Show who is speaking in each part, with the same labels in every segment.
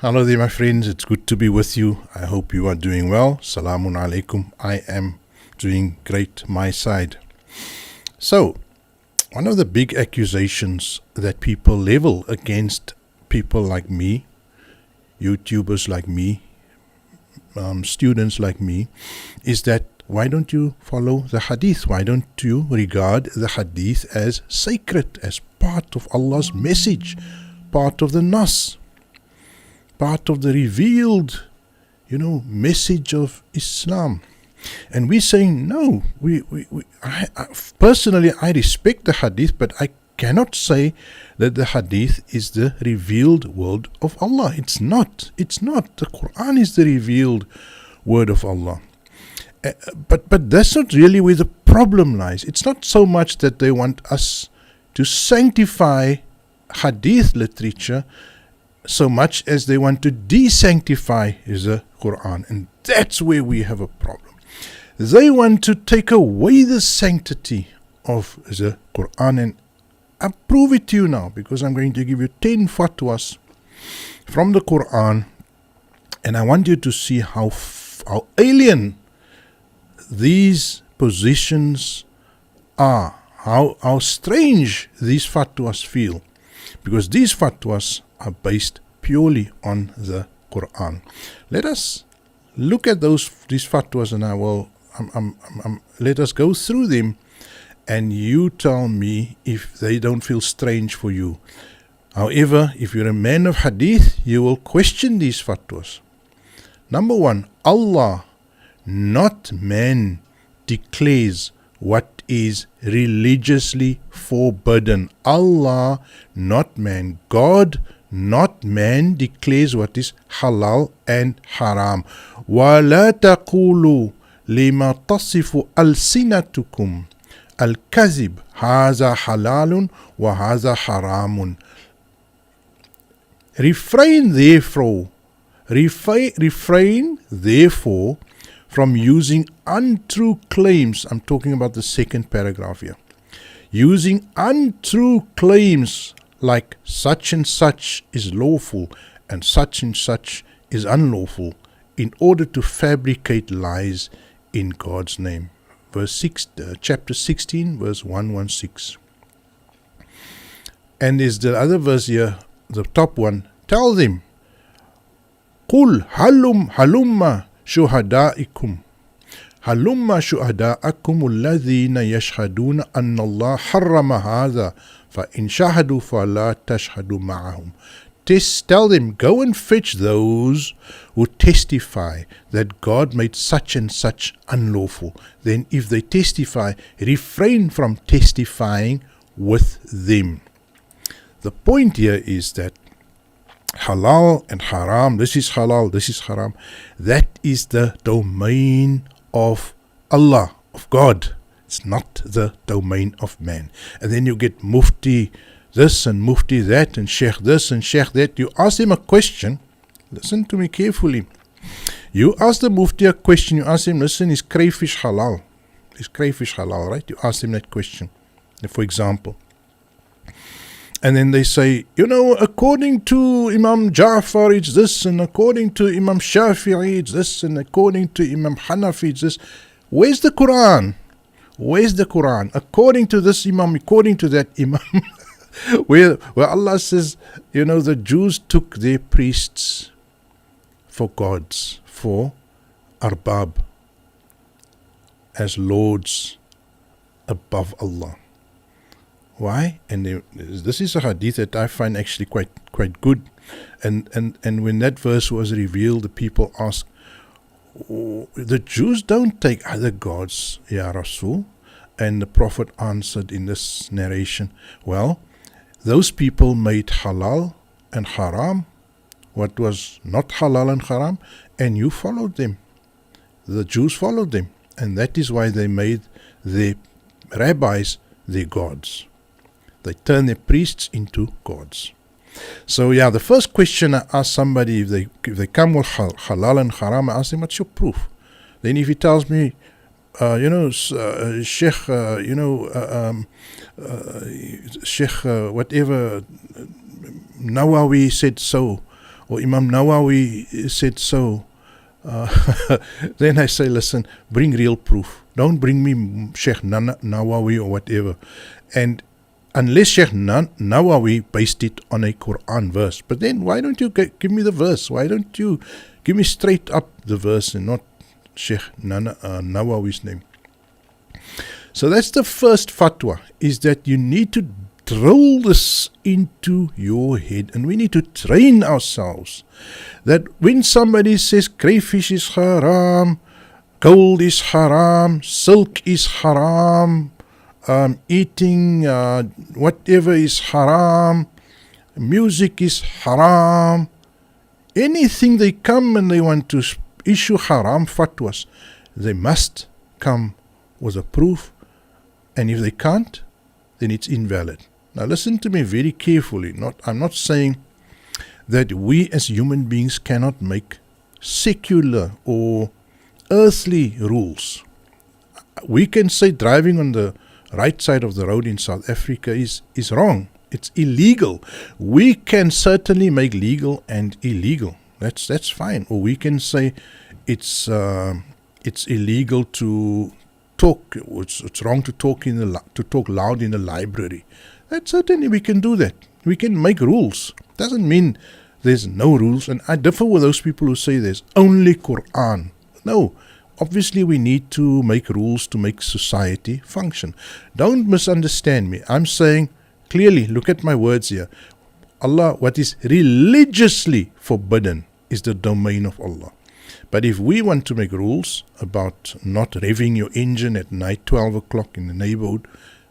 Speaker 1: Hello there, my friends. It's good to be with you. I hope you are doing well. Salamun alaikum. I am doing great, my side. So, one of the big accusations that people level against people like me, YouTubers like me, students like me, is that why don't you follow the hadith? Why don't you regard the hadith as sacred, as part of Allah's message, part of the nas, part of the revealed, message of Islam? And we're saying, no, personally, I respect the hadith, but I cannot say that the hadith is the revealed word of Allah. It's not. The Qur'an is the revealed word of Allah. But that's not really where the problem lies. It's not so much that they want us to sanctify hadith literature so much as they want to desanctify the Qur'an. And that's where we have a problem. They want to take away the sanctity of the Qur'an, and I'll prove it to you now, because I'm going to give you 10 fatwas from the Qur'an, and I want you to see how alien these positions are, how strange these fatwas feel, because these fatwas are based purely on the Qur'an. Let us look at these fatwas, and let us go through them, and you tell me if they don't feel strange for you. However, if you're a man of hadith, you will question these fatwas. Number 1, Allah, not man, declares what is religiously forbidden. Allah, not man. God, not man, declares what is halal and haram. وَلَا تَقُولُوا لِمَا تَصِفُ أَلْسِنَتُكُمْ الْكَذِبُ هَذَا حَلَالٌ وَهَذَا حَرَامٌ. Refrain therefore from using untrue claims. I'm talking about the second paragraph here. Using untrue claims like such and such is lawful and such is unlawful, in order to fabricate lies in God's name. Chapter 16, verse 116. And there's the other verse here, the top one. Tell them, قُلْ هَلُمَّ شُهَدَائِكُمْ الَّذِينَ يَشْهَدُونَ أَنَّ اللَّهَ حَرَّمَ هَذَا فَإِنْ شَهَدُوا فَلَا تَشْهَدُوا مَعَهُمْ. Tell them, go and fetch those who testify that God made such and such unlawful. Then if they testify, refrain from testifying with them. The point here is that halal and haram, this is halal, this is haram, that is the domain of Allah, of God. It's not the domain of man. And then you get mufti this and mufti that and sheikh this and sheikh that. You ask him a question. Listen to me carefully. You ask the mufti a question. You ask him, listen, is crayfish halal? Is crayfish halal, right? You ask him that question, for example. And then they say, according to Imam Ja'far it's this, and according to Imam Shafi'i it's this, and according to Imam Hanafi it's this. Where's the Qur'an? Where's the Qur'an? According to this Imam, according to that Imam. where Allah says, the Jews took their priests for gods, for arbab, as lords above Allah. Why? And this is a hadith that I find actually quite good. And when that verse was revealed, the people asked, the Jews don't take other gods, Ya Rasul. And the Prophet answered in this narration, well, those people made halal and haram, what was not halal and haram, and you followed them. The Jews followed them. And that is why they made their rabbis their gods. They turned their priests into gods. So the first question I ask somebody, if they come with halal and haram, I ask them, what's your proof? Then if he tells me, Sheikh, Sheikh, whatever, Nawawi said so, or Imam Nawawi said so, then I say, listen, bring real proof. Don't bring me Sheikh Nawawi or whatever. And unless Sheikh Nawawi based it on a Qur'an verse. But then why don't you give me the verse? Why don't you give me straight up the verse and not Sheikh Nawawi's name? So that's the first fatwa, is that you need to drill this into your head, and we need to train ourselves that when somebody says crayfish is haram, gold is haram, silk is haram, eating whatever is haram, music is haram, anything they come and they want to issue haram fatwas, they must come with a proof, and if they can't, then it's invalid. Now listen to me very carefully. I'm not saying that we as human beings cannot make secular or earthly rules. We can say driving on the right side of the road in South Africa is wrong. It's illegal. We can certainly make legal and illegal. That's fine. Or we can say it's illegal to talk. It's wrong to talk loud in the library. That certainly we can do that. We can make rules. Doesn't mean there's no rules. And I differ with those people who say there's only Qur'an. No. Obviously, we need to make rules to make society function. Don't misunderstand me. I'm saying clearly, look at my words here. Allah, what is religiously forbidden is the domain of Allah. But if we want to make rules about not revving your engine at night, 12 o'clock in the neighborhood,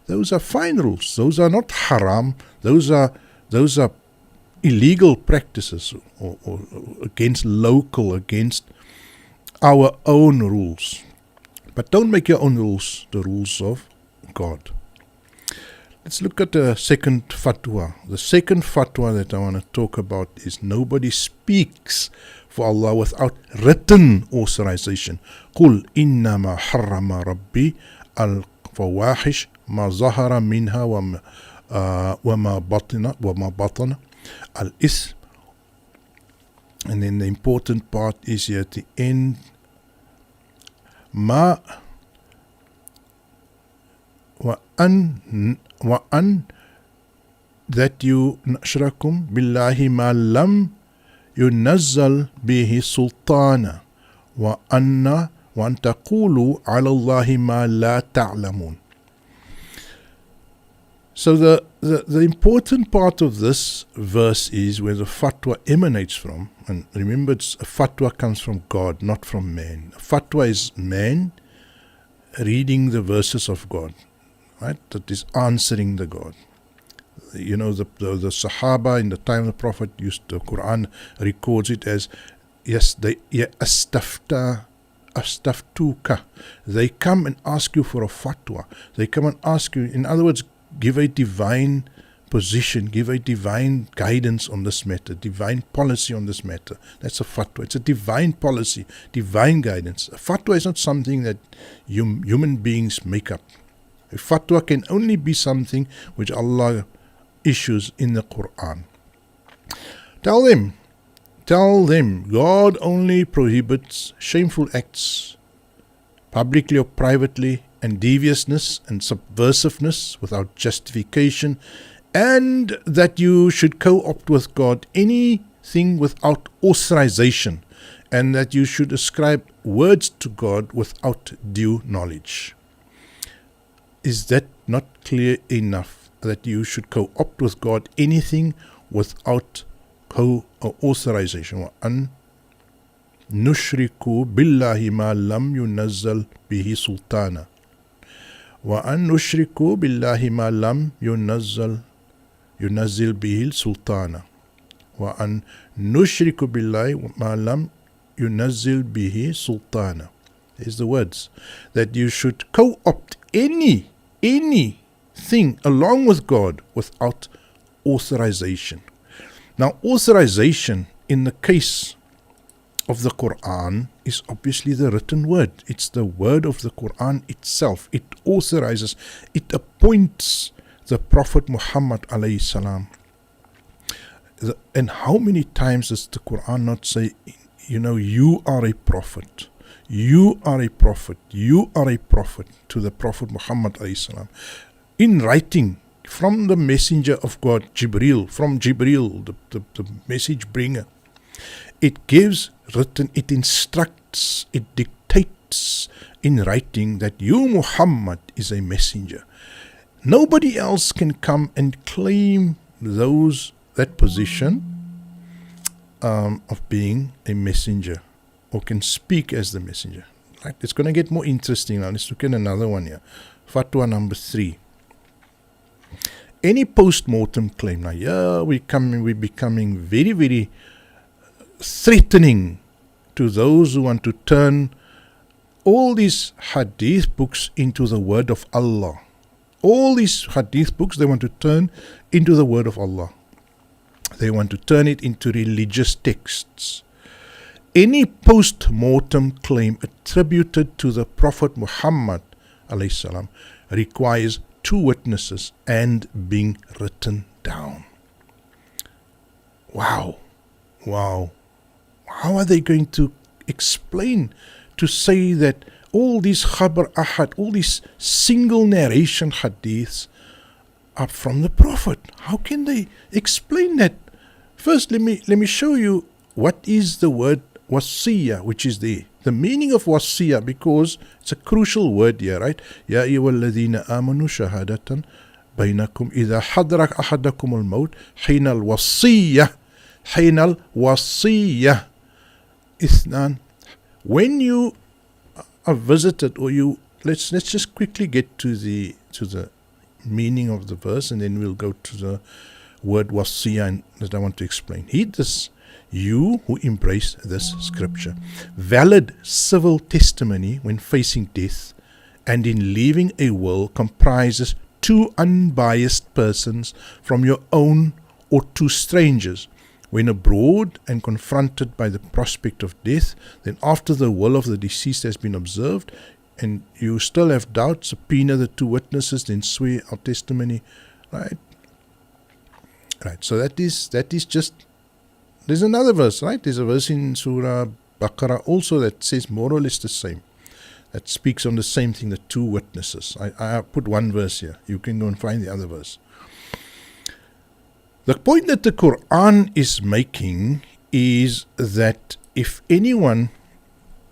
Speaker 1: those are fine rules. Those are not haram. Those are illegal practices or against our own rules. But don't make your own rules the rules of God. Let's look at the second fatwa. The second fatwa that I want to talk about is nobody speaks for Allah without written authorization. قُلْ إِنَّمَا حَرَّمَ رَبِّي الْفَوَاحِشَ مَا ظَهَرَ مِنْهَا وَمَا بَطَنَ الْإِثْمِ. And then the important part is here at the end. ما وأن that you نشركم بالله ما لم ينزل به سلطانا وأن تقولوا على الله ما لا تعلمون. So the important part of this verse is where the fatwa emanates from. And remember, a fatwa comes from God, not from man. A fatwa is man reading the verses of God, right? That is answering the God. You know, the Sahaba in the time of the Prophet used the Qur'an records it as, yes, they astaftuka. They come and ask you for a fatwa. They come and ask you, in other words, give a divine position, give a divine guidance on this matter, divine policy on this matter. That's a fatwa. It's a divine policy, divine guidance. A fatwa is not something that human beings make up. A fatwa can only be something which Allah issues in the Qur'an. Tell them, God only prohibits shameful acts, publicly or privately, and deviousness and subversiveness without justification, and that you should co-opt with God anything without authorization, and that you should ascribe words to God without due knowledge. Is that not clear enough, that you should co-opt with God anything without authorization? وَأَن نُشْرِكُوا بِاللَّهِ مَا لَمْ يُنَزَّلْ بِهِ سُلْطَانًا وَأَن نُشْرِكُوا بِاللَّهِ مَا لَمْ يُنَزِّلْ بِهِ سُلْطَانًا وَأَن نُشْرِكُوا بِاللَّهِ مَا لَمْ يُنَزِّلْ بِهِ سُلْطَانًا. There's the words. That you should co-opt anything along with God without authorization. Now, authorization in the case of the Qur'an is obviously the written word. It's the word of the Qur'an itself. It authorizes, it appoints the Prophet Muhammad alayhi salam And how many times does the Qur'an not say, you are a prophet. You are a prophet. You are a prophet to the Prophet Muhammad alayhi in writing from the messenger of God, Jibreel, from Jibreel, the message bringer. It gives written, it instructs, it dictates in writing that you, Muhammad, is a messenger. Nobody else can come and claim that position of being a messenger, or can speak as the messenger. Right? It's going to get more interesting now. Let's look at another one here. Fatwa number 3. Any post-mortem claim. Now, we're becoming very, very threatening to those who want to turn all these hadith books into the word of Allah. All these hadith books, they want to turn into the word of Allah. They want to turn it into religious texts. Any post-mortem claim attributed to the Prophet Muhammad alayhi salam requires 2 witnesses and being written down. Wow. How are they going to explain, to say that all these khabar ahad, all these single narration hadiths are from the Prophet? How can they explain that? First, let me show you what is the word wasiyah, which is there. The meaning of wasiyah, because it's a crucial word here, right? Ya ayyuhalladhina amanu shahadatan bainakum idha hadrak ahadakum al-maut hina al-wasiyah ithnan. When you are visited, or you let's just quickly get to the meaning of the verse, and then we'll go to the word wasiyah that I want to explain. Heed this, you who embrace this scripture. Valid civil testimony when facing death and in leaving a will comprises 2 unbiased persons from your own or 2 strangers. When abroad and confronted by the prospect of death, then after the will of the deceased has been observed, and you still have doubt, subpoena the 2 witnesses, then swear our testimony. Right. So that is just. There's another verse, right? There's a verse in Surah Baqarah also that says more or less the same. That speaks on the same thing, the 2 witnesses. I put one verse here. You can go and find the other verse. The point that the Qur'an is making is that if anyone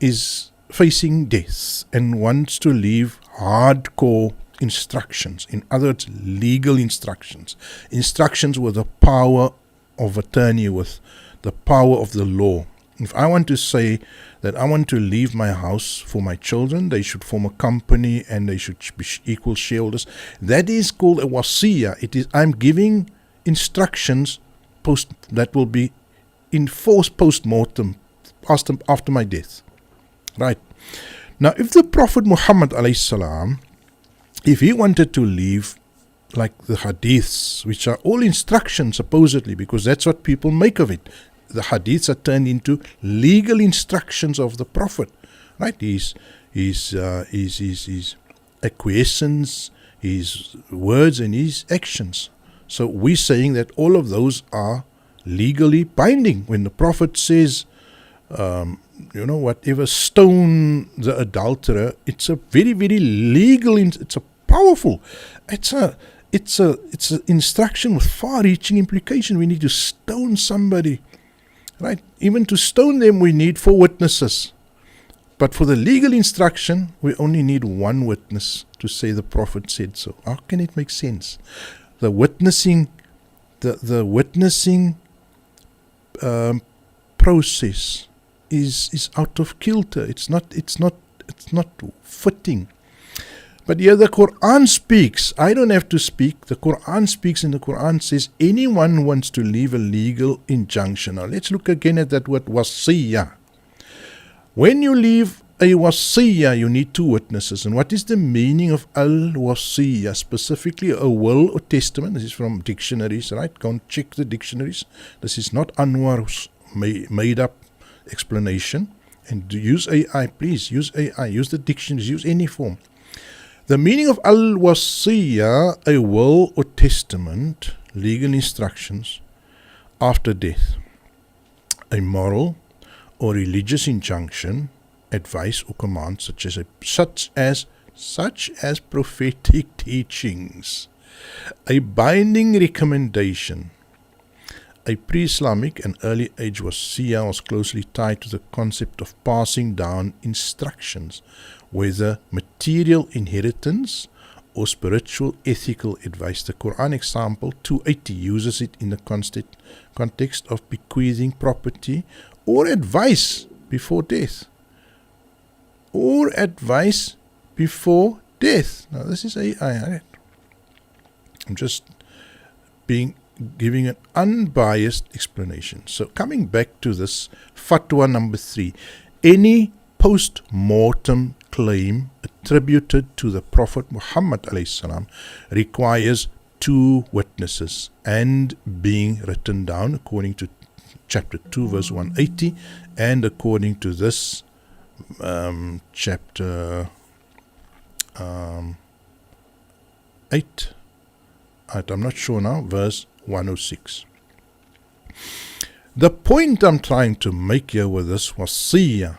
Speaker 1: is facing death and wants to leave hardcore instructions, in other words, legal instructions with the power of attorney, with the power of the law. If I want to say that I want to leave my house for my children, they should form a company and they should be equal shareholders, that is called a wasiyah. I'm giving instructions that will be enforced post-mortem, after my death. Right. Now, if the Prophet Muhammad alayhi salam, if he wanted to leave, like the hadiths, which are all instructions supposedly, because that's what people make of it, the hadiths are turned into legal instructions of the Prophet, right? His acquiescence, his words and his actions. So we're saying that all of those are legally binding. When the Prophet says, whatever, stone the adulterer, it's a very, very legal, it's a powerful, it's an instruction with far-reaching implication. We need to stone somebody, right? Even to stone them, we need 4 witnesses. But for the legal instruction, we only need 1 witness to say the Prophet said so. How can it make sense? The witnessing, the witnessing process is out of kilter. It's not fitting. But here the Qur'an speaks. I don't have to speak. The Qur'an speaks, and the Qur'an says anyone who wants to leave a legal injunction. Now let's look again at that word wasiyah. When you leave a wasiyah, you need 2 witnesses. And what is the meaning of al-wasiyah? Specifically, a will or testament. This is from dictionaries, right? Go and check the dictionaries. This is not Anwar's made up explanation. And use AI, please. Use AI. Use the dictionaries. Use any form. The meaning of al-wasiyah, a will or testament, legal instructions, after death. A moral or religious injunction, advice or command such as prophetic teachings, a binding recommendation. A pre-Islamic and early age wasiyah was closely tied to the concept of passing down instructions, whether material inheritance or spiritual ethical advice. The Qur'an example 280 uses it in the context of bequeathing property or advice before death. Or advice before death. Now this is I'm just giving an unbiased explanation. So coming back to this fatwa number 3, any post-mortem claim attributed to the Prophet Muhammad ﷺ requires 2 witnesses and being written down according to chapter 2 verse 180 and according to this chapter 8, I'm not sure now, verse 106. The point I'm trying to make here with this wasiyah,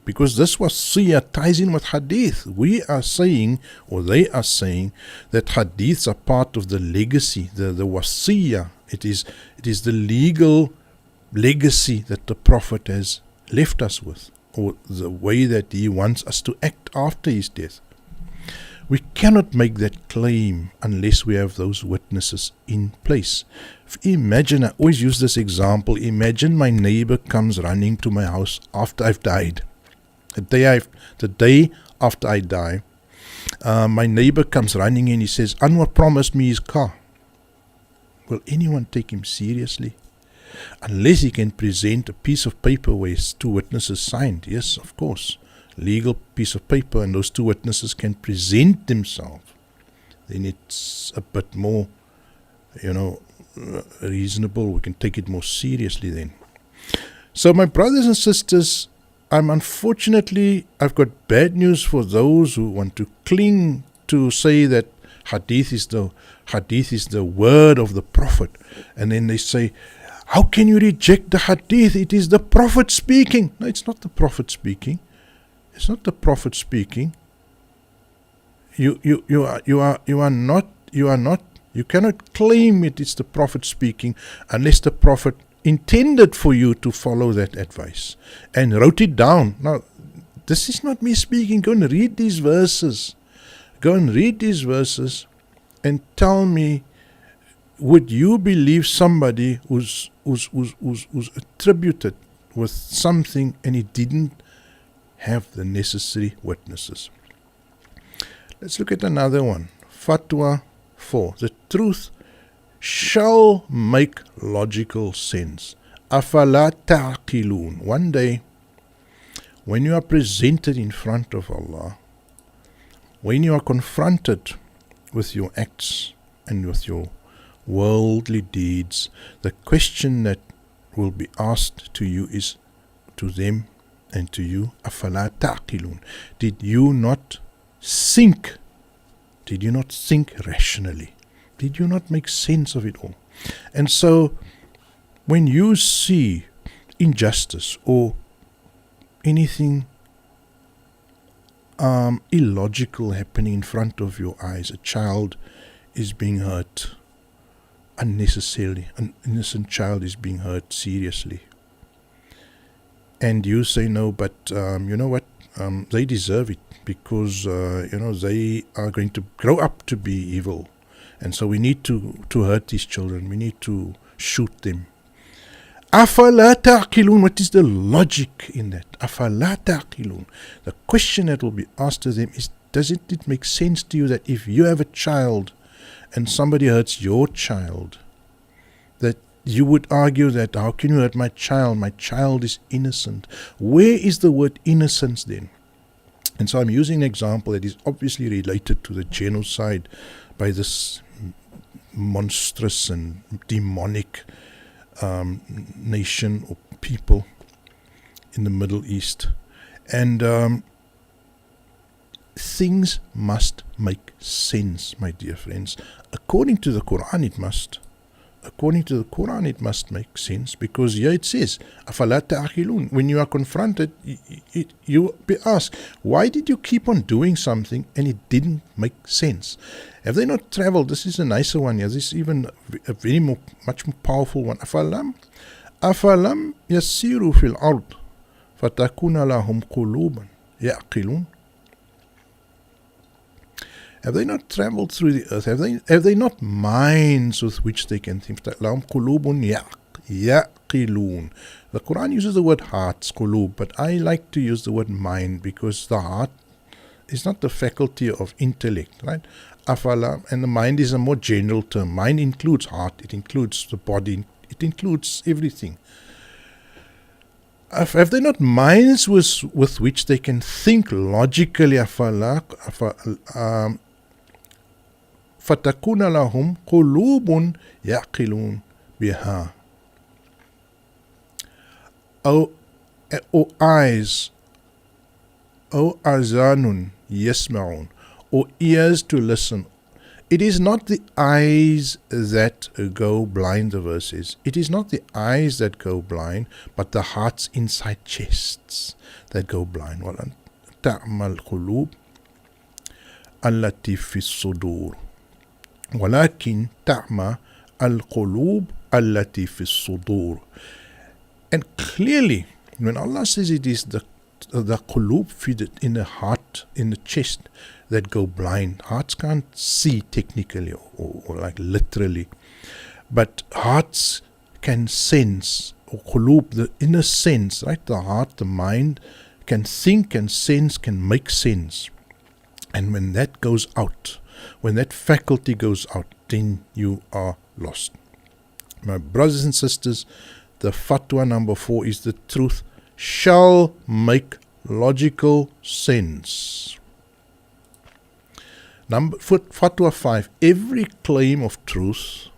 Speaker 1: because this wasiyah ties in with hadith. We are saying, or they are saying, that hadiths are part of the legacy, the wasiyah. It is the legal legacy that the Prophet has left us with, or the way that he wants us to act after his death. We cannot make that claim unless we have those witnesses in place. Imagine, I always use this example, imagine my neighbor comes running to my house after I've died. The day after I die, my neighbor comes running in, he says, Anwar promised me his car. Will anyone take him seriously? Unless he can present a piece of paper where 2 witnesses signed. Yes, of course. Legal piece of paper, and those 2 witnesses can present themselves. Then it's a bit more, reasonable. We can take it more seriously then. So my brothers and sisters, I've got bad news for those who want to cling to say that hadith is the word of the Prophet. And then they say, how can you reject the hadith? It is the Prophet speaking. No, it's not the Prophet speaking. It's not the Prophet speaking. You cannot claim it is the Prophet speaking unless the Prophet intended for you to follow that advice and wrote it down. Now, this is not me speaking. Go and read these verses. And tell me, would you believe somebody who's attributed with something and he didn't have the necessary witnesses? Let's look at another one. Fatwa 4. The truth shall make logical sense. Afala ta'qilun. One day, when you are presented in front of Allah, when you are confronted with your acts and with your worldly deeds, the question that will be asked to you is, to them and to you, afala ta'qilun. Did you not think? Did you not think rationally? Did you not make sense of it all? And so, when you see injustice or anything illogical happening in front of your eyes, a child is being hurt unnecessarily, an innocent child is being hurt seriously, and you say, no, but you know what, they deserve it, because they are going to grow up to be evil, and so we need to hurt these children, we need to shoot them. Afala ta'qilun. What is the logic in that? Afala ta'qilun. The question that will be asked to them is, does it make sense to you that if you have a child and somebody hurts your child, that you would argue that, how can you hurt my child? My child is innocent. Where is the word innocence then? And so I'm using an example that is obviously related to the genocide by this monstrous and demonic nation or people in the Middle East. And things must make sense, my dear friends. According to the Qur'an, it must. according to the Qur'an, it must make sense, because here it says, أَفَلَا تَعْقِلُونَ. When you are confronted, you be asked, why did you keep on doing something and it didn't make sense? Have they not traveled? This is a nicer one here. This is even a much more powerful one. أَفَلَمْ يَسِّيرُوا فِي الْأَرْضِ فَتَكُونَ لَهُمْ قُلُوبًا يَعْقِلُونَ. Have they not traveled through the earth? Have they not minds with which they can think? لَهُمْ قُلُوبٌ يَعْقِلُونَ. The Quran uses the word hearts, qulub, but I like to use the word mind, because the heart is not the faculty of intellect, right? Afala, and the mind is a more general term. Mind includes heart, it includes the body, it includes everything. Have they not minds with which they can think logically? فَتَكُونَ لَهُمْ قُلُوبٌ يَعْقِلُونَ بِهَا. O eyes, O azanun yasma'un, or ears to listen. It is not the eyes that go blind, the verse is. It is not the eyes that go blind, but the hearts inside chests that go blind. وَلَنْ تَعْمَى الْقُلُوبِ الَّتِي فِي الصُّدُورِ وَلَكِنْ تَعْمَى الْقُلُوبِ الَّتِي فِي الصُّدُورِ. And clearly, when Allah says it is the qulub fitted in the heart, in the chest, that go blind. Hearts can't see technically or like literally, but hearts can sense, or qulub, the inner sense, right? The heart, the mind can think and sense, can make sense. And when that goes out, when that faculty goes out, then you are lost. My brothers and sisters, the fatwa number 4 is the truth shall make logical sense. Fatwa 5, every claim of truth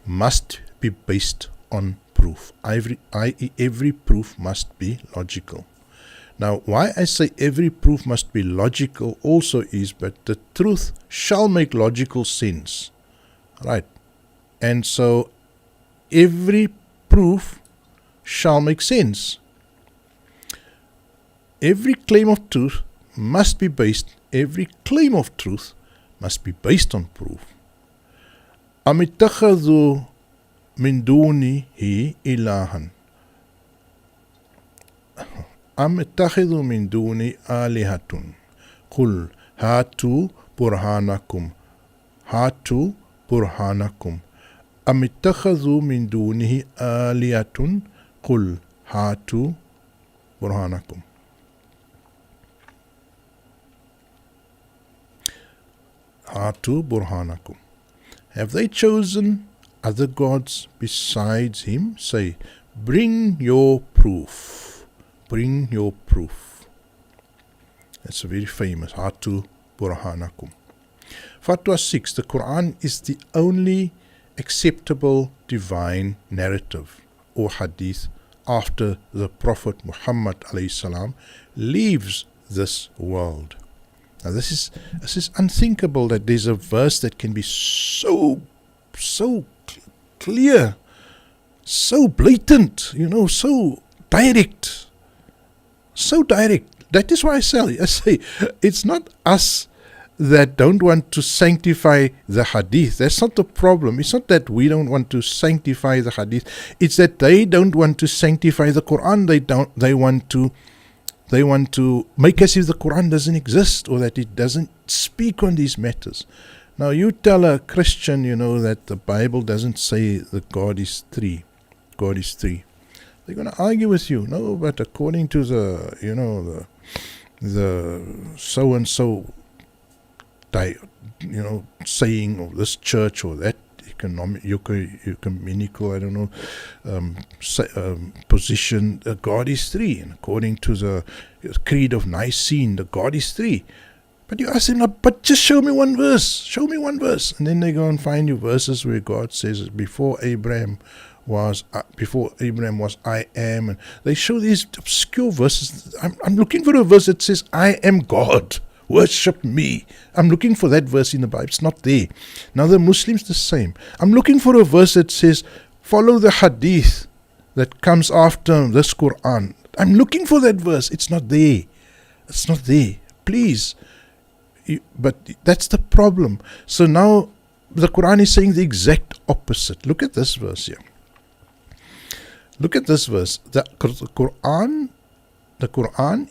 Speaker 1: must be based on proof. I.e., every proof must be logical. Now, why I say every proof must be logical also is, but the truth shall make logical sense. Right? And so, every proof shall make sense. Every claim of truth must be based, every claim of truth must be based on proof. أَمِ اتَّخَذُوا مِن دُونِهِ إِلَهًا أَمِ اتَّخَذُوا مِن دُونِ آلِهَةٌ قُلْ هَاتُوا بُرْهَانَكُمْ هَاتُوا بُرْهَانَكُمْ أَمِ اتَّخَذُوا مِن دُونِهِ آلِهَةٌ قُلْ هَاتُوا بُرْهَانَكُمْ. Hatu burhanakum. Have they chosen other gods besides him? Say, bring your proof. Bring your proof. That's a very famous. Hatu burhanakum. Fatwa 6. The Qur'an is the only acceptable divine narrative or hadith after the Prophet Muhammad ﷺ leaves this world. Now this is unthinkable that there's a verse that can be so clear, so blatant, so direct. That is why I say it's not us that don't want to sanctify the hadith. That's not the problem. It's not that we don't want to sanctify the hadith. It's that they don't want to sanctify the Quran. They want to make as if the Quran doesn't exist or that it doesn't speak on these matters. Now you tell a Christian, that the Bible doesn't say that God is three. God is three. They're going to argue with you. No, but according to the so and so, saying of this church or that ecumenical, I don't know, position, God is three. And according to the Creed of Nicene, the God is three. But you ask them, but just show me one verse. Show me one verse. And then they go and find you verses where God says, before Abraham was, I am. And they show these obscure verses. I'm looking for a verse that says, I am God. Worship me. I'm looking for that verse in the Bible. It's not there. Now the Muslims the same. I'm looking for a verse that says, follow the hadith that comes after this Qur'an. I'm looking for that verse. It's not there. It's not there. Please. But that's the problem. So now the Qur'an is saying the exact opposite. Look at this verse here. Look at this verse. The Qur'an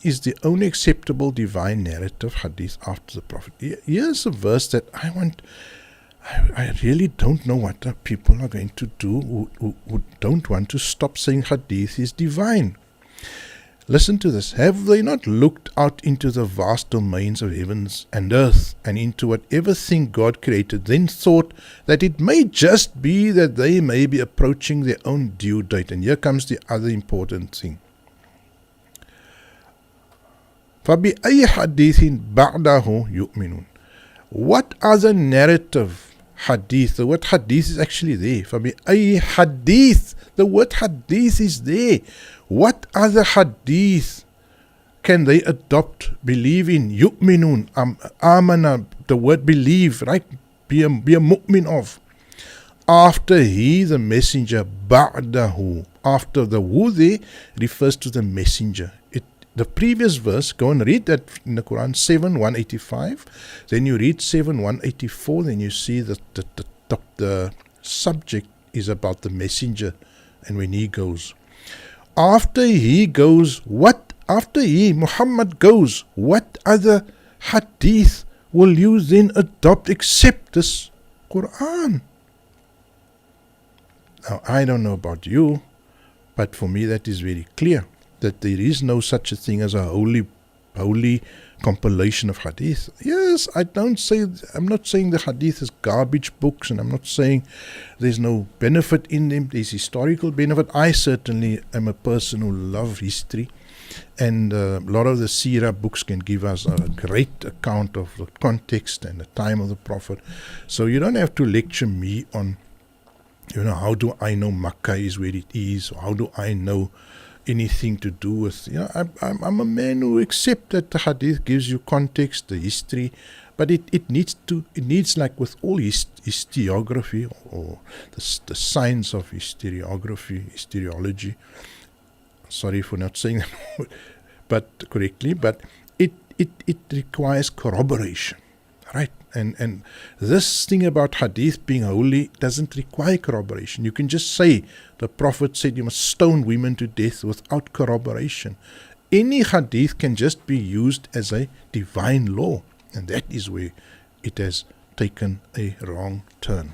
Speaker 1: is the only acceptable divine narrative hadith after the Prophet. Here's a verse that I really don't know what the people are going to do who don't want to stop saying hadith is divine. Listen to this. Have they not looked out into the vast domains of heavens and earth and into whatever thing God created, then thought that it may just be that they may be approaching their own due date? And here comes the other important thing. فَبِأَيِّ حَدِيثٍ بَعْدَهُ يُؤْمِنُونَ. What other narrative, hadith, the word hadith is actually there. فَبِأَيِّ hadith, the word hadith is there. What other hadith can they adopt, believe in? Yu'minun, amana, the word believe, right? Be a mu'min of. After he, the messenger, ba'dahu. After the hu there refers to the messenger. The previous verse, go and read that in the Quran, 7:185. Then you read 7:184. Then you see that the subject is about the messenger and when he goes. After he goes, what? After he, Muhammad goes, what other hadith will you then adopt except this Qur'an? Now, I don't know about you, but for me that is very clear, that there is no such a thing as a holy compilation of hadith. Yes, I'm not saying the hadith is garbage books, and I'm not saying there's no benefit in them. There's historical benefit. I certainly am a person who loves history, and a lot of the seerah books can give us a great account of the context and the time of the Prophet. So you don't have to lecture me on, how do I know Makkah is where it is, or how do I know anything to do with, I'm a man who accepts that the hadith gives you context, the history, but it needs like with all historiography or the science of historiology. Sorry for not saying that but correctly, but it requires corroboration, right? And this thing about hadith being holy doesn't require corroboration. You can just say the Prophet said you must stone women to death without corroboration. Any hadith can just be used as a divine law, and that is where it has taken a wrong turn.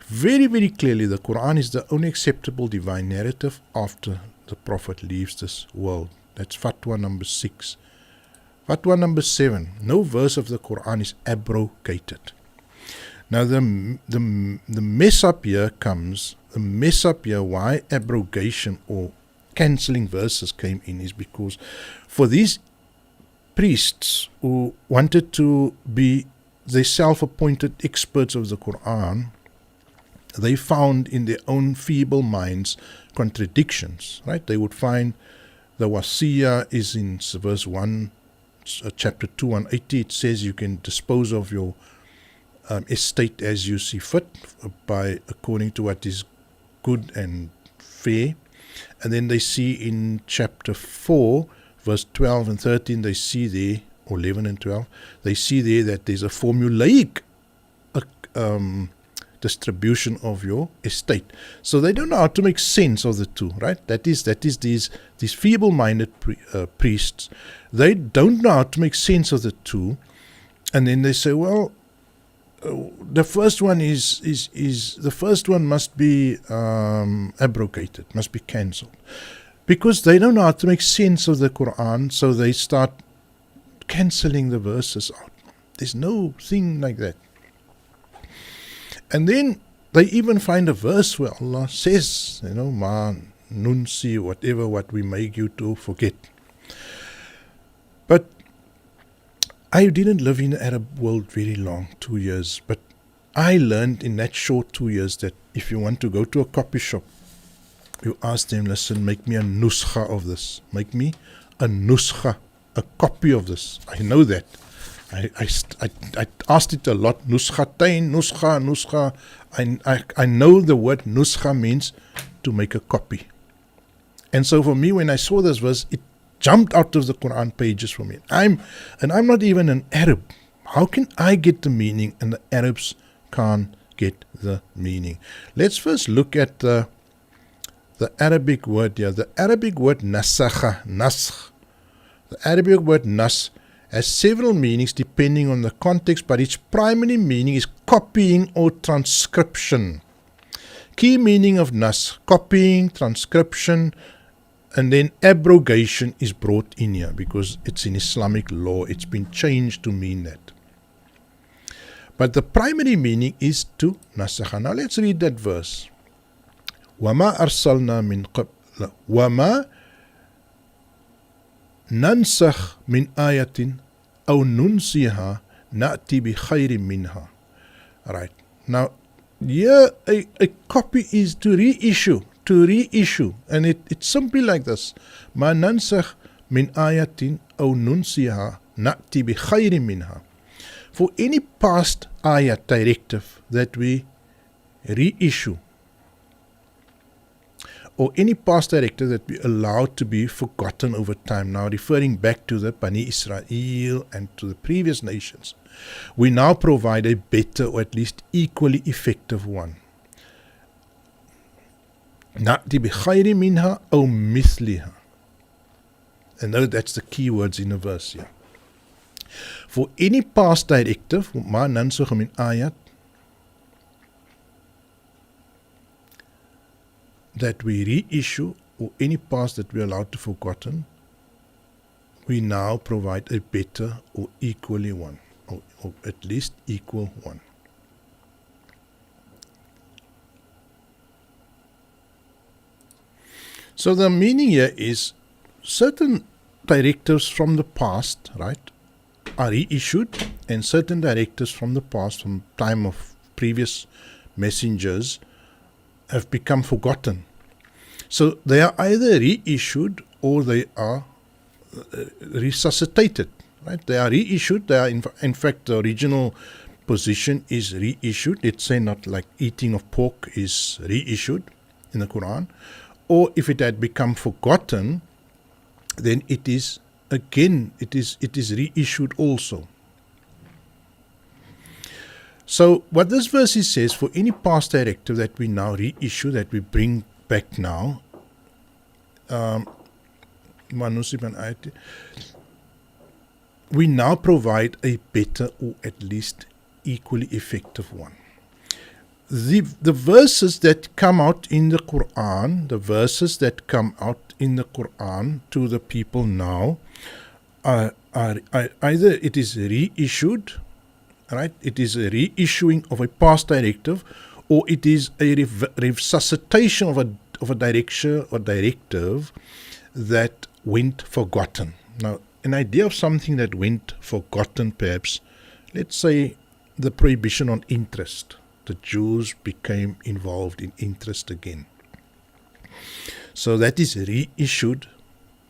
Speaker 1: Very, very clearly, the Qur'an is the only acceptable divine narrative after the Prophet leaves this world. That's Fatwa number 6. Fatwa number 7. No verse of the Qur'an is abrogated. Now the mess up here comes, why abrogation or cancelling verses came in is because for these priests who wanted to be the self-appointed experts of the Qur'an, they found in their own feeble minds contradictions, right? They would find the wasiyah is in verse 1, chapter 2, 180, it says you can dispose of your estate as you see fit, according to what is good and fair. And then they see in chapter 4, verse 12 and 13, they see there, or 11 and 12, they see there that there's a formulaic distribution of your estate. So they don't know how to make sense of the two, right? That is these feeble-minded priests. They don't know how to make sense of the two, and then they say, well, the first one must be abrogated, must be cancelled, because they don't know how to make sense of the Qur'an. So they start cancelling the verses out. There's no thing like that. And then they even find a verse where Allah says, ma nunsi, whatever what we make you to forget. But I didn't live in the Arab world very long, 2 years, but I learned in that short 2 years that if you want to go to a copy shop, you ask them, listen, make me a nuskha of this. Make me a nuskha, a copy of this. I know that. I asked it a lot. Nuskhatain, nuskha. I know the word nuskha means to make a copy. And so for me, when I saw this verse, it jumped out of the Qur'an pages for me. I'm not even an Arab. How can I get the meaning and the Arabs can't get the meaning? Let's first look at the Arabic word here. The Arabic word nasakha, naskh. The Arabic word nas has several meanings depending on the context, but its primary meaning is copying or transcription. Key meaning of nas, copying, transcription, and then abrogation is brought in here because it's in Islamic law. It's been changed to mean that. But the primary meaning is to nasakha. Now let's read that verse. وَمَا أَرْسَلْنَا مِنْ قَبْلِ وَمَا نَنْسَخْ مِنْ آيَةٍ أَوْ نُنْسِيهَا نَأْتِي بِخَيْرٍ مِنْهَا. Right. Now, here a copy is to reissue. And it's simply like this. مَا نَنْسَخْ مِنْ آيَةٍ أَوْ نُنْسِيهَا نَأْتِي بِخَيْرٍ مِنْهَا. For any past ayat directive that we reissue, or any past directive that we allow to be forgotten over time, now referring back to the Bani Israel and to the previous nations, we now provide a better or at least equally effective one. نَأْتِ بِخَيْرٍ مِنْهَا أَوْ مِثْلِهَا. And that's the key words in the verse here. For any past directive, مَا نَنْسُخْ مِنْ آيَةٍ, that we reissue, or any past that we allowed to forgotten, we now provide a better or equally one, or at least equal one. So the meaning here is certain directives from the past, right, are reissued, and certain directives from the past, from time of previous messengers, have become forgotten. So they are either reissued or they are resuscitated. Right? They are reissued. They are in fact the original position is reissued. Let's say not like eating of pork is reissued in the Qur'an. Or if it had become forgotten, then it is again it is reissued also. So what this verse says, for any past directive that we now reissue, that we bring back now, we now provide a better or at least equally effective one. The verses that come out in the Qur'an, to the people now are either it is reissued, right? It is a reissuing of a past directive, or it is a resuscitation of a direction or directive that went forgotten. Now, an idea of something that went forgotten, perhaps, let's say the prohibition on interest. The Jews became involved in interest again. So that is reissued,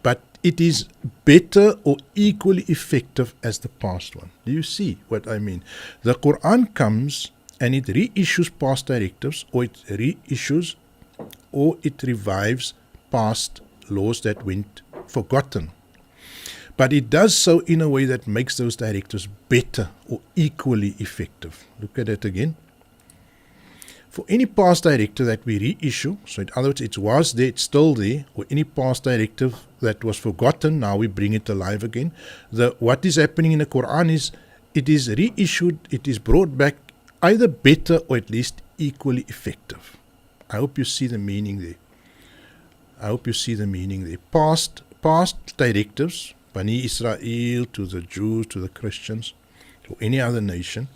Speaker 1: but it is better or equally effective as the past one. Do you see what I mean? The Qur'an comes and it reissues past directives, or it reissues or it revives past laws that went forgotten. But it does so in a way that makes those directives better or equally effective. Look at it again. For any past directive that we reissue, so in other words, it was there, it's still there, or any past directive that was forgotten, now we bring it alive again. What is happening in the Qur'an is, it is reissued, it is brought back either better or at least equally effective. I hope you see the meaning there. Past directives, Bani Israel, to the Jews, to the Christians, to any other nation,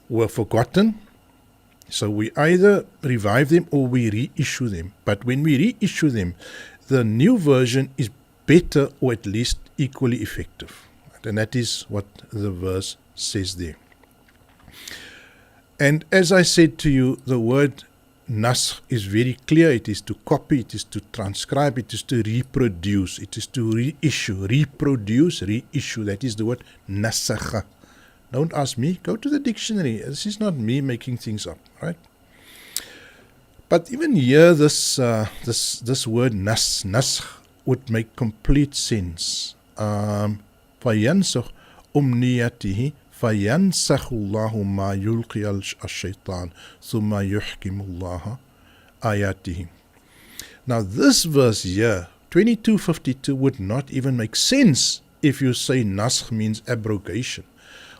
Speaker 1: were forgotten. So we either revive them or we reissue them. But when we reissue them, the new version is better or at least equally effective. And that is what the verse says there. And as I said to you, the word Naskh is very clear. It is to copy, it is to transcribe, it is to reproduce, it is to reissue, reproduce, reissue. That is the word nasakha. Don't ask me, go to the dictionary. This is not me making things up, right? But even here, this word naskh would make complete sense. فَيَنْسَخْ أُمْنِيَتِهِ فَيَنْسَخُ اللَّهُ مَا يُلْقِيَ الشَّيْطَانُ ثُمَّ يُحْكِمُ اللَّهَ آيَاتِهِ. Now this verse here, 2252, would not even make sense if you say naskh means abrogation.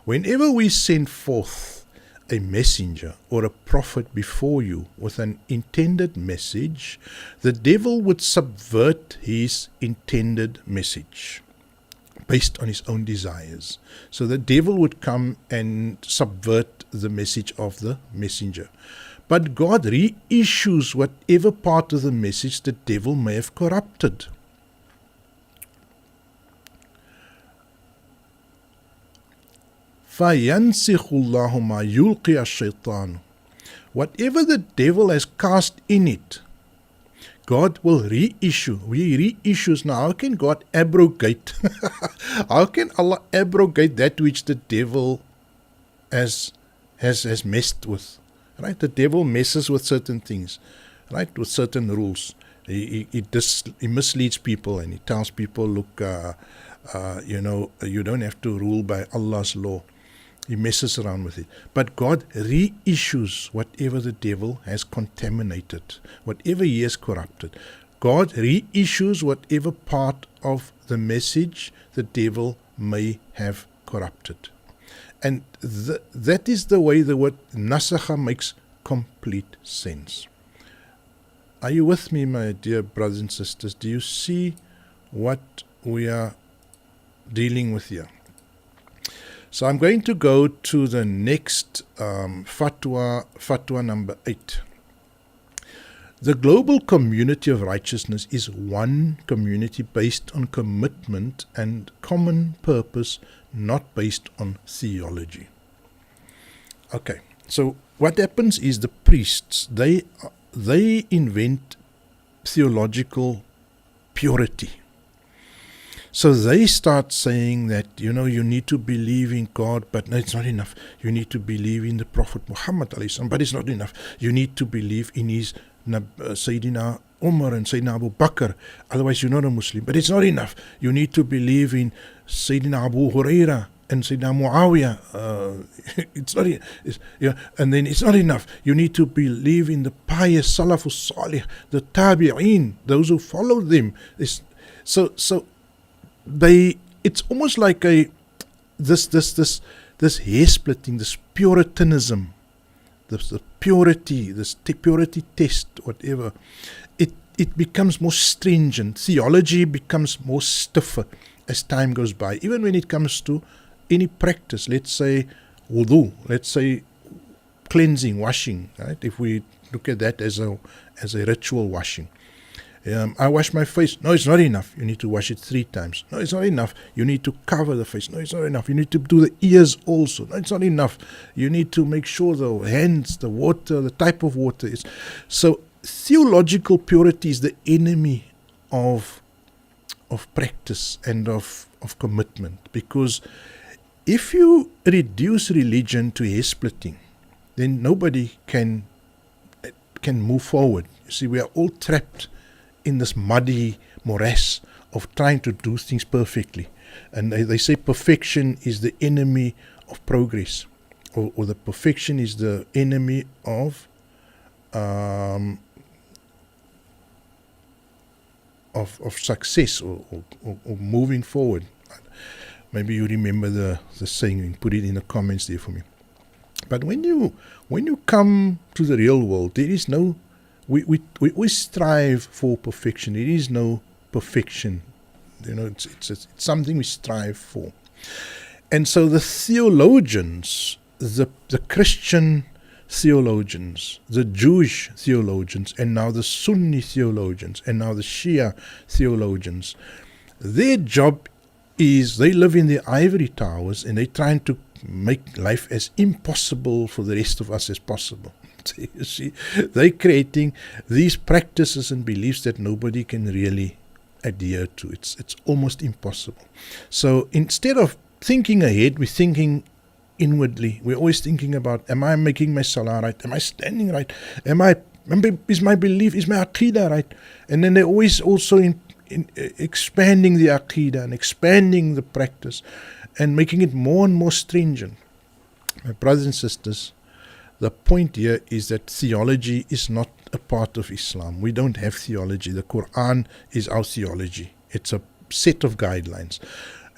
Speaker 1: Whenever we send forth a messenger or a prophet before you with an intended message, the devil would subvert his intended message based on his own desires. So the devil would come and subvert the message of the messenger. But God reissues whatever part of the message the devil may have corrupted. فَيَنْسِخُ اللَّهُ مَا يُلْقِيَ الشَّيْطَانُ. Whatever the devil has cast in it, God will reissue. He reissues. Now, how can God abrogate? How can Allah abrogate that which the devil has messed with? Right? The devil messes with certain things, right? With certain rules. He misleads people and he tells people, look, you don't have to rule by Allah's law. He messes around with it. But God reissues whatever the devil has contaminated, whatever he has corrupted. God reissues whatever part of the message the devil may have corrupted. And that is the way the word nasakha makes complete sense. Are you with me, my dear brothers and sisters? Do you see what we are dealing with here? So I'm going to go to the next fatwa number 8. The global community of righteousness is one community based on commitment and common purpose, not based on theology. Okay, so what happens is the priests, they invent theological purity. So they start saying that, you need to believe in God, but no, it's not enough. You need to believe in the Prophet Muhammad, but it's not enough. You need to believe in his Sayyidina Umar and Sayyidina Abu Bakr, otherwise you're not a Muslim. But it's not enough. You need to believe in Sayyidina Abu Huraira and Sayyidina Muawiyah. And then it's not enough. You need to believe in the pious Salafus Salih, the Tabi'een, those who followed them. It's almost like this hair splitting, this Puritanism, the purity, this purity test, whatever. It becomes more stringent. Theology becomes more stiffer as time goes by. Even when it comes to any practice, let's say wudu, let's say cleansing, washing, right? If we look at that as a ritual washing. I wash my face. No, it's not enough. You need to wash it 3 times. No, it's not enough. You need to cover the face. No, it's not enough. You need to do the ears also. No, it's not enough. You need to make sure the hands, the water, the type of water is. So theological purity is the enemy of practice and of commitment. Because if you reduce religion to hair splitting, then nobody can move forward. You see, we are all trapped in this muddy morass of trying to do things perfectly. And they say perfection is the enemy of progress, or the perfection is the enemy of success or moving forward. Maybe you remember the saying, and put it in the comments there for me. But when you come to the real world, there is no we strive for perfection. There is no perfection. It's something we strive for. And so the theologians, the Christian theologians, the Jewish theologians, and now the Sunni theologians, and now the Shia theologians, their job is they live in their ivory towers and they're trying to make life as impossible for the rest of us as possible. You see, they're creating these practices and beliefs that nobody can really adhere to. It's almost impossible. So instead of thinking ahead, we're thinking inwardly. We're always thinking about, am I making my salah right? Am I standing right? Is my belief, is my aqidah right? And then they're always also in expanding the aqidah and expanding the practice and making it more and more stringent. My brothers and sisters, the point here is that theology is not a part of Islam. We don't have theology. The Qur'an is our theology. It's a set of guidelines.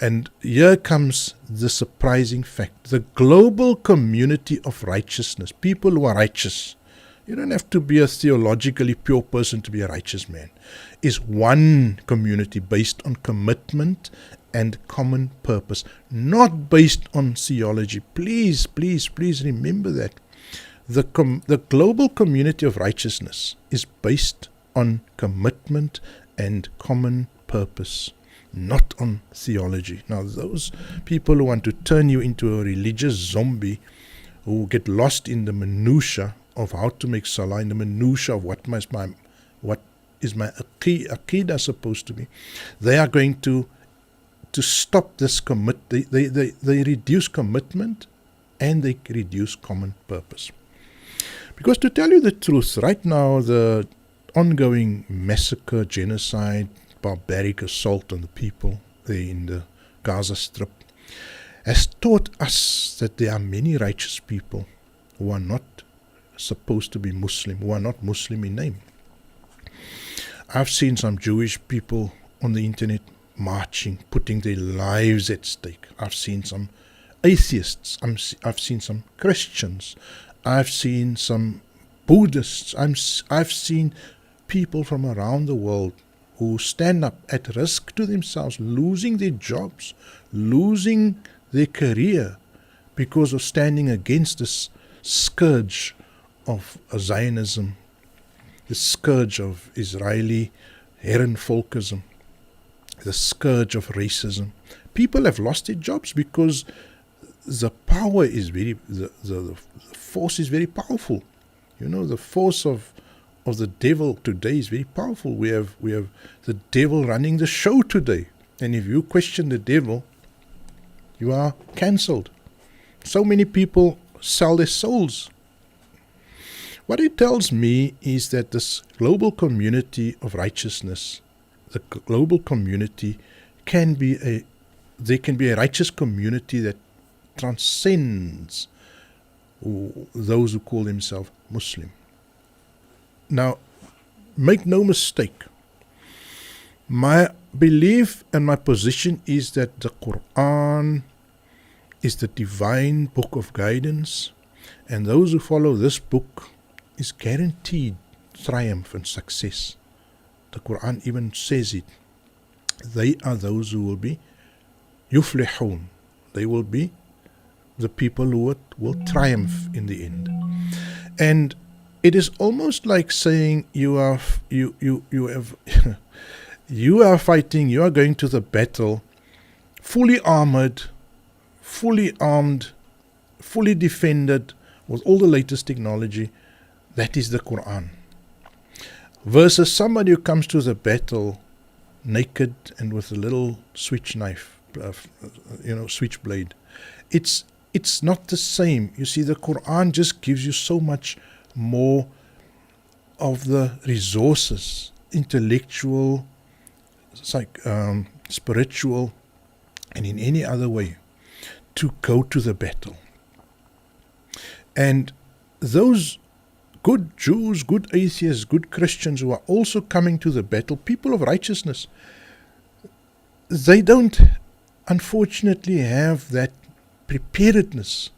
Speaker 1: And here comes the surprising fact. The global community of righteousness, people who are righteous, you don't have to be a theologically pure person to be a righteous man, is one community based on commitment and common purpose, not based on theology. Please, please, please remember that. The global community of righteousness is based on commitment and common purpose, not on theology. Now, those people who want to turn you into a religious zombie, who get lost in the minutiae of how to make salah, in the minutiae of what is my aqidah supposed to be, they are going to stop this they reduce commitment and they reduce common purpose. Because to tell you the truth, right now the ongoing massacre, genocide, barbaric assault on the people there in the Gaza Strip has taught us that there are many righteous people who are not supposed to be Muslim, who are not Muslim in name. I've seen some Jewish people on the internet marching, putting their lives at stake. I've seen some atheists. I've seen some Christians. I've seen some Buddhists. I've seen people from around the world who stand up at risk to themselves, losing their jobs, losing their career because of standing against this scourge of Zionism, the scourge of Israeli Herrenvolkism, the scourge of racism. People have lost their jobs because the power is the force is very powerful. You know, the force of the devil today is very powerful. We have the devil running the show today. And if you question the devil, you are cancelled. So many people sell their souls. What it tells me is that this global community of righteousness, the global community can be a righteous community that transcends those who call themselves Muslim. Now, make no mistake, my belief and my position is that the Qur'an is the divine book of guidance, and those who follow this book is guaranteed triumph and success. The Qur'an even says it. They are those who will be yuflihun. They will be the people who will triumph in the end. And it is almost like saying you are fighting, you are going to the battle fully armored, fully armed, fully defended with all the latest technology. That is the Qur'an. Versus somebody who comes to the battle naked and with a little switchblade. It's not the same. You see, the Qur'an just gives you so much more of the resources, intellectual, spiritual, and in any other way, to go to the battle. And those good Jews, good atheists, good Christians who are also coming to the battle, people of righteousness, they don't, unfortunately, have that preparedness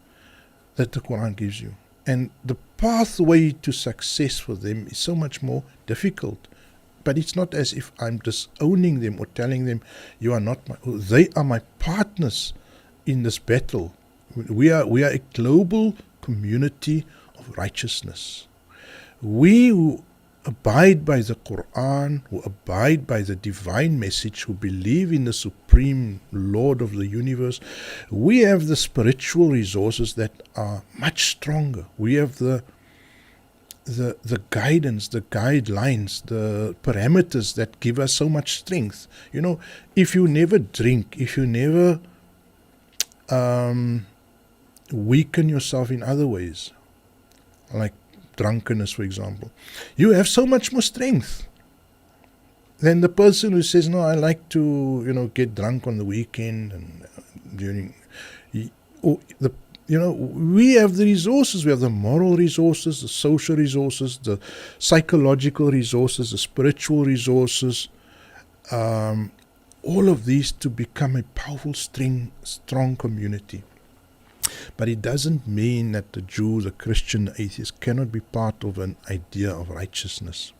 Speaker 1: that the Qur'an gives you. And the pathway to success for them is so much more difficult. But it's not as if I'm disowning them or telling them, you are not they are my partners in this battle. We are a global community of righteousness. We who abide by the Qur'an, who abide by the divine message, who believe in the supreme Lord of the universe, we have the spiritual resources that are much stronger. We have the the guidance, the guidelines, the parameters that give us so much strength. If you never drink, if you never weaken yourself in other ways, like drunkenness, for example, you have so much more strength than the person who says, no, I like to, get drunk on the weekend and during. We have the resources. We have the moral resources, the social resources, the psychological resources, the spiritual resources, all of these to become a powerful, strong community. But it doesn't mean that the Jew, the Christian, the atheist cannot be part of an idea of righteousness.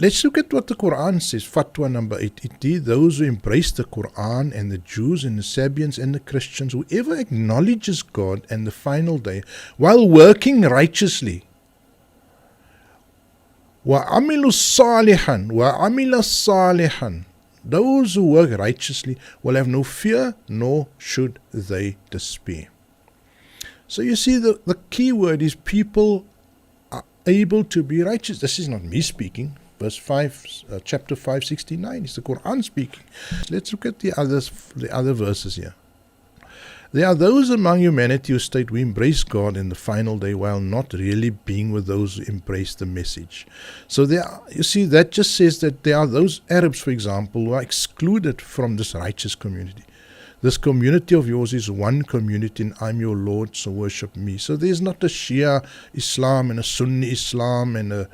Speaker 1: Let's look at what the Qur'an says. Fatwa number 8. Indeed, those who embrace the Qur'an, and the Jews and the Sabians and the Christians, whoever acknowledges God and the final day while working righteously, وَعَمِلُوا الصَّالِحًا وَعَمِلَ الصَّالِحًا, those who work righteously will have no fear, nor should they despair. So you see, the key word is people are able to be righteous. This is not me speaking. Verse 5, chapter 569 is the Qur'an speaking. Let's look at the other verses here. There are those among humanity who state we embrace God in the final day while not really being with those who embrace the message. So you see, that just says that there are those Arabs, for example, who are excluded from this righteous community. This community of yours is one community, and I'm your Lord, so worship me. So there's not a Shia Islam and a Sunni Islam and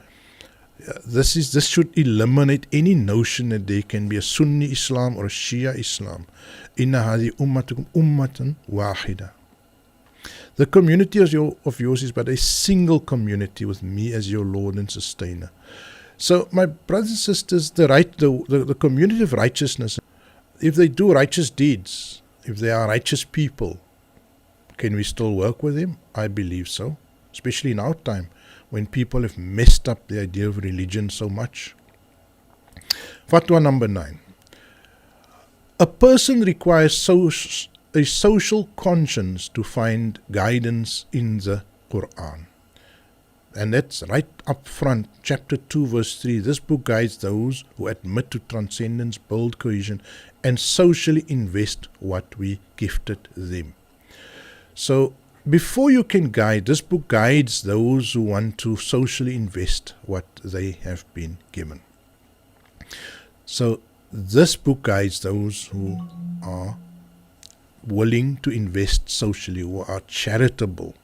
Speaker 1: this should eliminate any notion that there can be a Sunni Islam or a Shia Islam. Inna hadi ummatukum ummatan wahida. The community of yours is but a single community with me as your Lord and sustainer. So my brothers and sisters, the community of righteousness, if they do righteous deeds, if they are righteous people, can we still work with them? I believe so, especially in our time, when people have messed up the idea of religion so much. Fatwa number 9. A person requires a social conscience to find guidance in the Qur'an. And that's right up front, chapter 2, verse 3. This book guides those who admit to transcendence, build cohesion, and socially invest what we gifted them. So, before you can guide, this book guides those who want to socially invest what they have been given. So this book guides those who are willing to invest socially, who are charitable.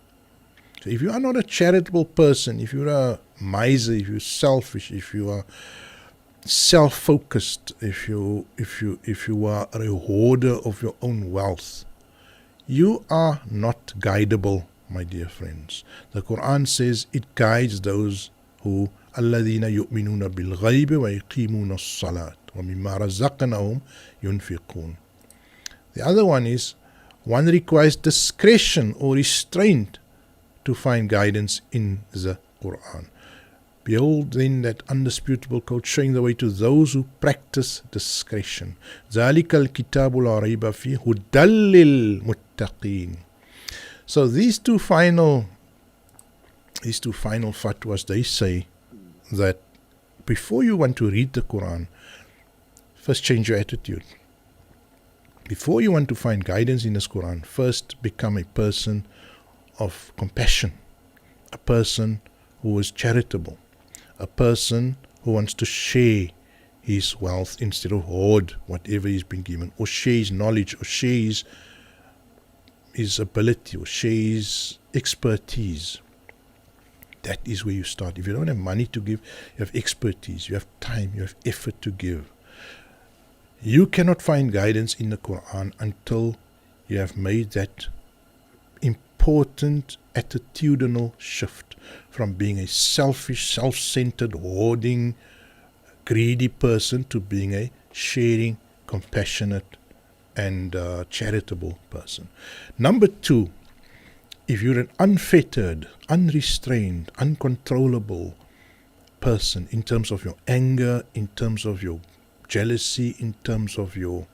Speaker 1: So if you are not a charitable person, if you're a miser, if you're selfish, if you are self-focused, if you are a hoarder of your own wealth, you are not guidable, my dear friends. The Qur'an says it guides those who الَّذِينَ يُؤْمِنُونَ بِالْغَيْبِ وَيُقِيمُونَ الصَّلَاةَ وَمِمَّا رَزَقْنَاهُمْ يُنْفِقُونَ. The other one is, one requires discretion or restraint to find guidance in the Qur'an. Behold then that undisputable code showing the way to those who practice discretion. ذَلِكَ الْكِتَابُ لَا رَيْبَ فِيهِ هُدًى لِلْمُتَّقِينَ. So these two final fatwas, they say that before you want to read the Quran, first change your attitude. Before you want to find guidance in this Quran, first become a person of compassion, a person who is charitable, a person who wants to share his wealth instead of hoard whatever he's been given, or share his knowledge, or share his ability, or share his expertise. That is where you start. If you don't have money to give, you have expertise, you have time, you have effort to give. You cannot find guidance in the Quran until you have made that important attitudinal shift from being a selfish, self-centered, hoarding, greedy person to being a sharing, compassionate, and charitable person. Number 2, if you're an unfettered, unrestrained, uncontrollable person in terms of your anger, in terms of your jealousy, in terms of your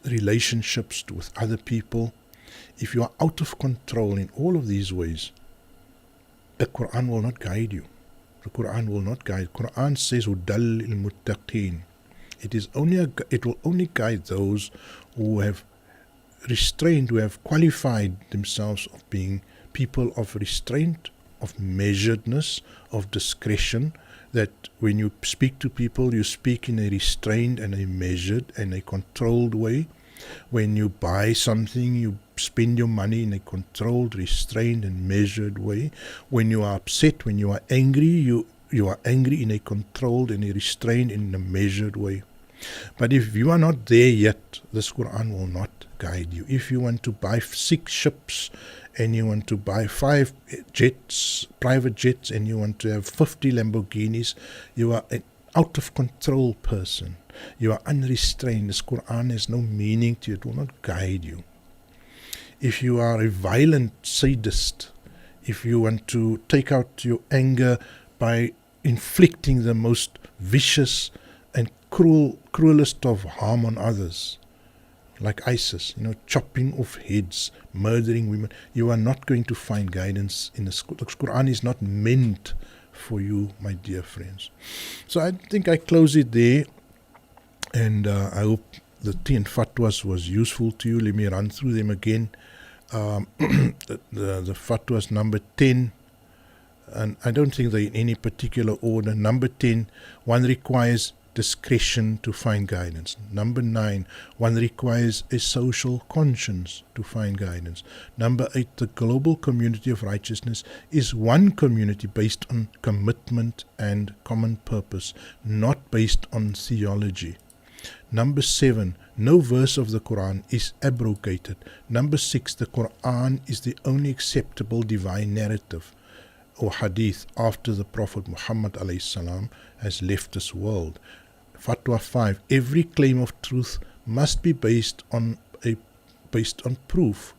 Speaker 1: relationships with other people, if you are out of control in all of these ways, the Qur'an will not guide you. The Qur'an will not guide. Qur'an says, "Hudal il-muttaqeen." It will only guide those who have restrained, who have qualified themselves of being people of restraint, of measuredness, of discretion, that when you speak to people, you speak in a restrained and a measured and a controlled way. When you buy something, you spend your money in a controlled, restrained and measured way. When you are upset, when you are angry, you are angry in a controlled and a restrained and a measured way. But if you are not there yet, this Qur'an will not guide you. If you want to buy 6 ships and you want to buy 5 jets, private jets, and you want to have 50 Lamborghinis, you are an out of control person. You are unrestrained. This Qur'an has no meaning to you. It will not guide you. If you are a violent sadist, if you want to take out your anger by inflicting the most vicious and cruelest of harm on others, like ISIS, chopping off heads, murdering women, you are not going to find guidance in the Qur'an. Is not meant for you, my dear friends. So I think I close it there, and I hope the 10 fatwas was useful to you. Let me run through them again. The fatwas number 10, and I don't think they're in any particular order. Number 10, one requires discretion to find guidance. Number 9, one requires a social conscience to find guidance. Number 8, the global community of righteousness is one community based on commitment and common purpose, not based on theology. Number 7, no verse of the Qur'an is abrogated. Number 6, the Qur'an is the only acceptable divine narrative or hadith after the Prophet Muhammad ﷺ has left this world. Fatwa 5, every claim of truth must be based on proof.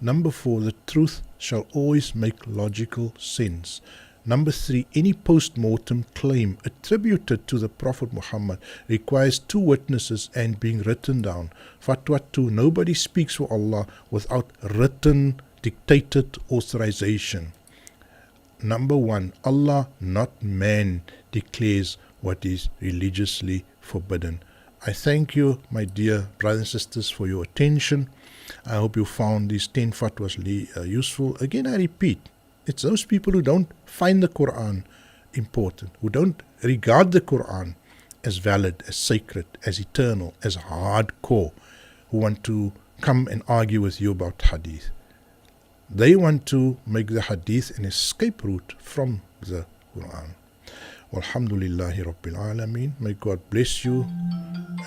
Speaker 1: Number 4, the truth shall always make logical sense. Number 3, any post-mortem claim attributed to the Prophet Muhammad requires 2 witnesses and being written down. Fatwa 2, nobody speaks for Allah without written, dictated authorization. Number 1, Allah, not man, declares what is religiously forbidden. I thank you, my dear brothers and sisters, for your attention. I hope you found these 10 fatwas useful. Again, I repeat, it's those people who don't find the Qur'an important, who don't regard the Qur'an as valid, as sacred, as eternal, as hardcore, who want to come and argue with you about hadith. They want to make the hadith an escape route from the Qur'an. Walhamdulillahi Rabbil Alameen. May God bless you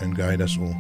Speaker 1: and guide us all.